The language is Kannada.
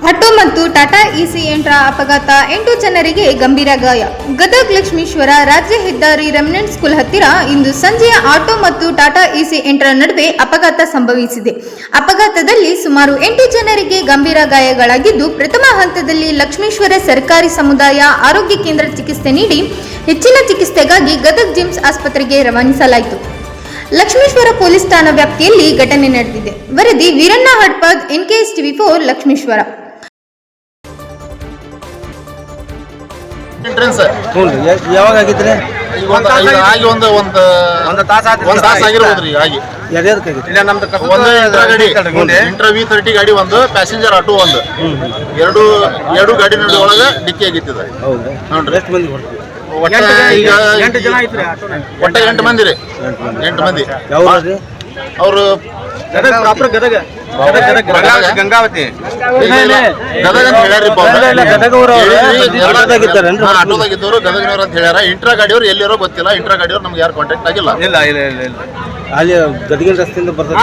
ಆಟೋ ಮತ್ತು ಟಾಟಾ ಇಸಿ ಯಂತ್ರ ಅಪಘಾತ 8 ಜನರಿಗೆ ಗಂಭೀರ ಗಾಯ. ಗದಗ್ ಲಕ್ಷ್ಮೀಶ್ವರ ರಾಜ್ಯ ಹೆದ್ದಾರಿ ರೆಮಿನೆಂಟ್ ಸ್ಕೂಲ್ ಹತ್ತಿರ ಇಂದು ಸಂಜೆ ಆಟೋ ಮತ್ತು ಟಾಟಾ ಇಸಿ ಯಂತ್ರ ನಡುವೆ ಅಪಘಾತ ಸಂಭವಿಸಿದೆ. ಅಪಘಾತದಲ್ಲಿ ಸುಮಾರು 8 ಜನರಿಗೆ ಗಂಭೀರ ಗಾಯಗಳಾಗಿದ್ದು, ಪ್ರಥಮ ಹಂತದಲ್ಲಿ ಲಕ್ಷ್ಮೀಶ್ವರ ಸರ್ಕಾರಿ ಸಮುದಾಯ ಆರೋಗ್ಯ ಕೇಂದ್ರ ಚಿಕಿತ್ಸೆ ನೀಡಿ ಹೆಚ್ಚಿನ ಚಿಕಿತ್ಸೆಗಾಗಿ ಗದಗ್ ಜಿಮ್ಸ್ ಆಸ್ಪತ್ರೆಗೆ ರವಾನಿಸಲಾಯಿತು. ಲಕ್ಷ್ಮೀಶ್ವರ ಪೊಲೀಸ್ ಠಾಣಾ ವ್ಯಾಪ್ತಿಯಲ್ಲಿ ಘಟನೆ ನಡೆದಿದೆ. ವರದಿ ವೀರಣ್ಣ ಹಡ್ಪದ್, NKS TV4 ಲಕ್ಷ್ಮೀಶ್ವರ. ಯಾವಾಗ ಆಗಿದ್ರೆ ಒಂದು ತಾಸು ಆಗಿರ್ಬೋದ್ರಿ. ಆಗಿ ಇಂಟರ್ವ್ಯೂ 30 ಗಾಡಿ, ಒಂದು ಪ್ಯಾಸೆಂಜರ್ ಆಟೋ, ಒಂದು ಎರಡು ಗಾಡಿ ನಡುವೆ ಒಳಗೆ ಡಿಕ್ಕಿ ಆಗಿತ್ತಿದೆ. ಒಟ್ಟ 8 ಮಂದಿ ರೀ. 8 ಮಂದಿ. ಅವರು ಗಂಗಾವತಿ ಗದಗ ಅಂತ ಹೇಳ್ಯಾರಿ. ಆಟೋದಾಗಿದ್ದವರು ಗದಗಿನವ್ರು ಅಂತ ಹೇಳ್ಯಾರ. ಇಂಟ್ರಾ ಗಾಡಿಯವ್ರು ಎಲ್ಲಿರೋ ಗೊತ್ತಿಲ್ಲ. ಇಂಟ್ರಾ ಗಾಡಿಯವ್ರು ನಮ್ಗೆ ಯಾರು ಕಾಂಟ್ಯಾಕ್ಟ್ ಆಗಿಲ್ಲ. ಅಲ್ಲಿ ಗದಗಿನ ರಸ್ತೆಯಿಂದ ಬರ್ತದೆ.